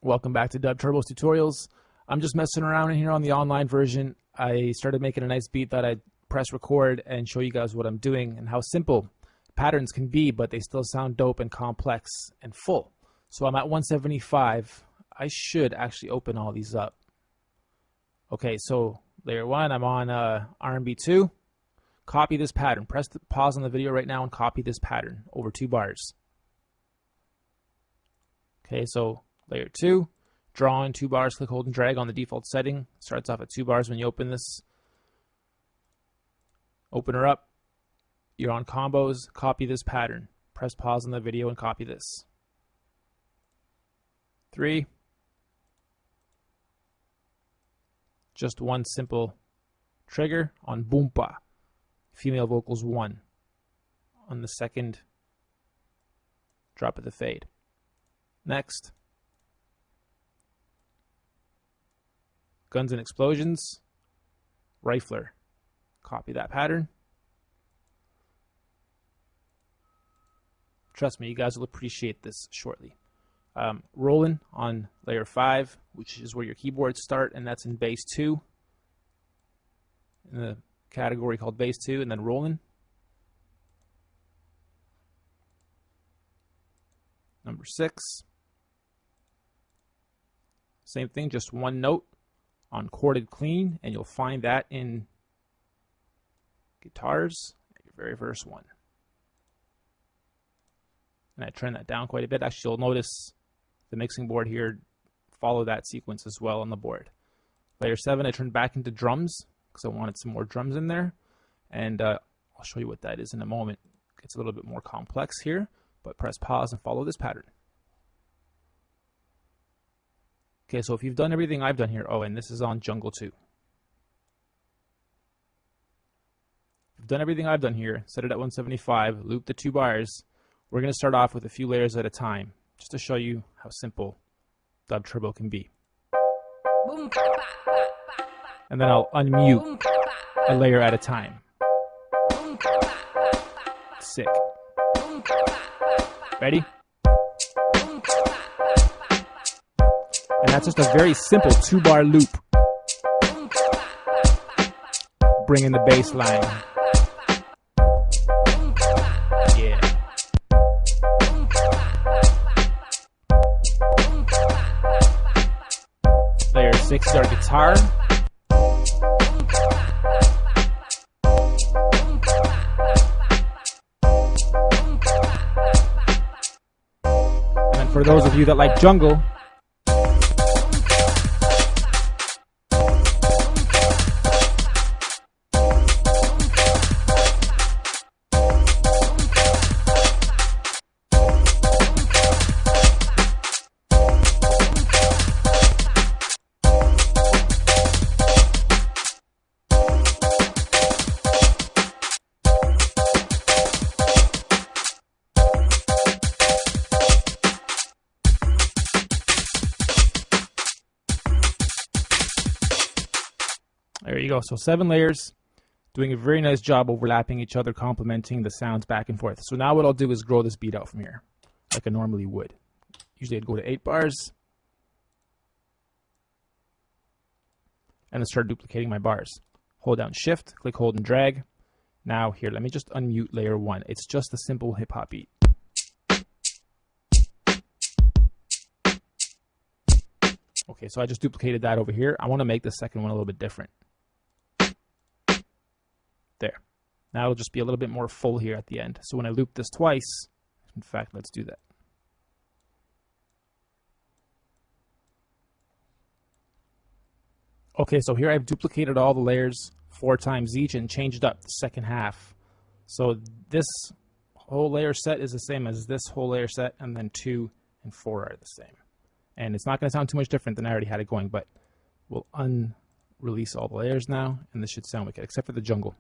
Welcome back to DUBturbo's tutorials. I'm just messing around in here on the online version. I started making a nice beat that I'd press record and show you guys what I'm doing and how simple patterns can be, but they still sound dope and complex and full. So I'm at 175. I should actually open all these up. Okay, so layer 1, I'm on R&B 2. Copy this pattern. Press the pause on the video right now and copy this pattern over 2 bars. Okay, so layer 2, draw in 2 bars, click, hold, and drag on the default setting. Starts off at 2 bars when you open this. Open her up. You're on combos. Copy this pattern. Press pause on the video and copy this. 3. Just one simple trigger on boompa. Female vocals 1. On the second drop of the fade. Next. Guns and Explosions, Rifler. Copy that pattern. Trust me, you guys will appreciate this shortly. Rollin' on layer 5, which is where your keyboards start, and that's in bass 2. In the category called bass 2, and then Rollin'. Number 6. Same thing, just one note on chorded clean, and you'll find that in guitars, your very first one. And I turn that down quite a bit. Actually, you'll notice the mixing board here follow that sequence as well on the board. Layer 7, I turned back into drums because I wanted some more drums in there, and I'll show you what that is in a moment. It gets a little bit more complex here, but press pause and follow this pattern. Okay, so if you've done everything I've done here, oh, and this is on Jungle 2. If you've done everything I've done here, set it at 175, loop the 2 bars. We're going to start off with a few layers at a time, just to show you how simple DUBturbo can be. And then I'll unmute a layer at a time. Sick. Ready? And that's just a very simple 2-bar loop. Bring in the bass line. Yeah. Layer 6 is our guitar. And for those of you that like jungle, there you go. So 7 layers, doing a very nice job overlapping each other, complementing the sounds back and forth. So now what I'll do is grow this beat out from here, like I normally would. Usually I'd go to 8 bars, and then start duplicating my bars. Hold down Shift, click, hold, and drag. Now here, let me just unmute layer 1. It's just a simple hip-hop beat. Okay, so I just duplicated that over here. I want to make the second one a little bit different. There. Now it'll just be a little bit more full here at the end. So when I loop this twice, in fact, let's do that. Okay, so here I've duplicated all the layers 4 times each and changed up the second half. So this whole layer set is the same as this whole layer set, and then 2 and 4 are the same. And it's not going to sound too much different than I already had it going, but we'll unrelease all the layers now, and this should sound wicked, except for the jungle.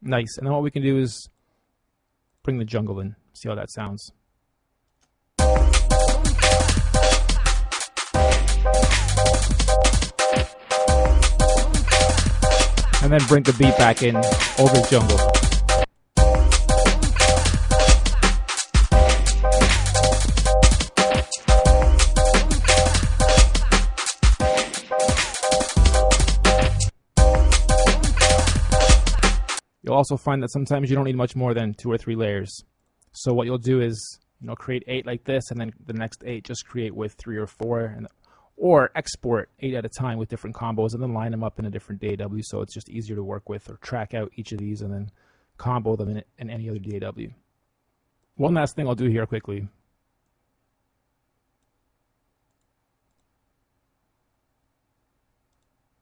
Nice. And then what we can do is bring the jungle in. See how that sounds. And then bring the beat back in over the jungle. You'll also find that sometimes you don't need much more than 2 or 3 layers. So what you'll do is, create 8 like this, and then the next 8 just create with 3 or 4, or export 8 at a time with different combos, and then line them up in a different DAW, so it's just easier to work with, or track out each of these and then combo them in any other DAW. One last thing I'll do here quickly.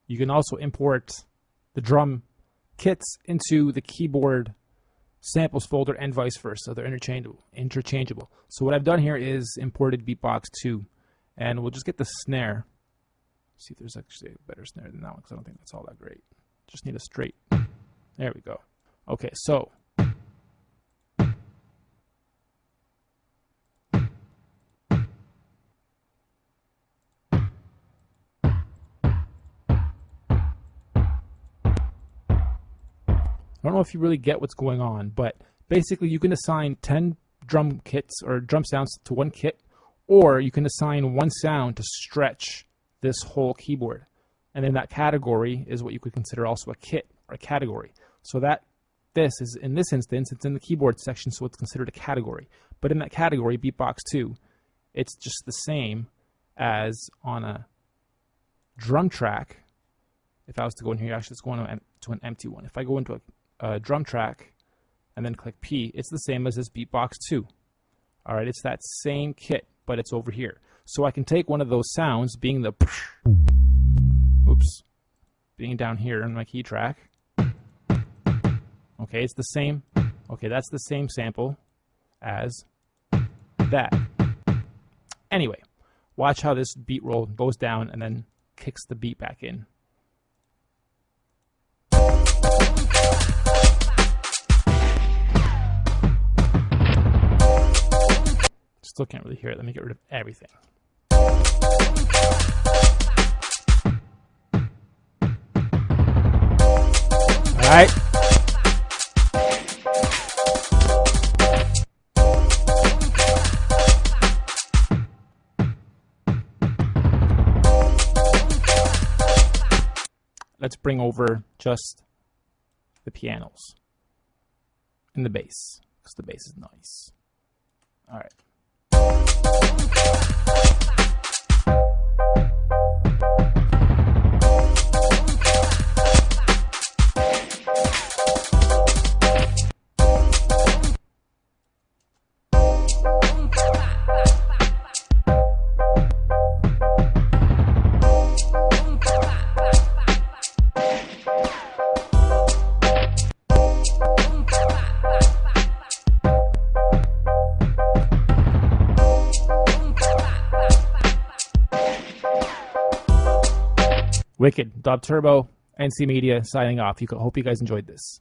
You can also import the drum kits into the keyboard samples folder and vice versa. They're interchangeable. So what I've done here is imported Beatbox 2, and we'll just get the snare. See if there's actually a better snare than that one, because I don't think that's all that great. Just need a straight. There we go. Okay, so I don't know if you really get what's going on, but basically you can assign 10 drum kits or drum sounds to one kit, or you can assign one sound to stretch this whole keyboard. And then that category is what you could consider also a kit or a category. So this is, in this instance, it's in the keyboard section, so it's considered a category. But in that category, Beatbox 2, it's just the same as on a drum track. If I was to go in here, actually, it's going to an empty one. If I go into a drum track and then click P, it's the same as this Beatbox 2. All right, it's that same kit, but it's over here. So I can take one of those sounds, being the being down here in my key track. Okay, it's the same. Okay, that's the same sample as that. Anyway, watch how this beat roll goes down and then kicks the beat back in. Still can't really hear it. Let me get rid of everything. All right. Let's bring over just the pianos and the bass, because the bass is nice. All right. Wicked. DUBturbo, NC Media, signing off. Hope you guys enjoyed this.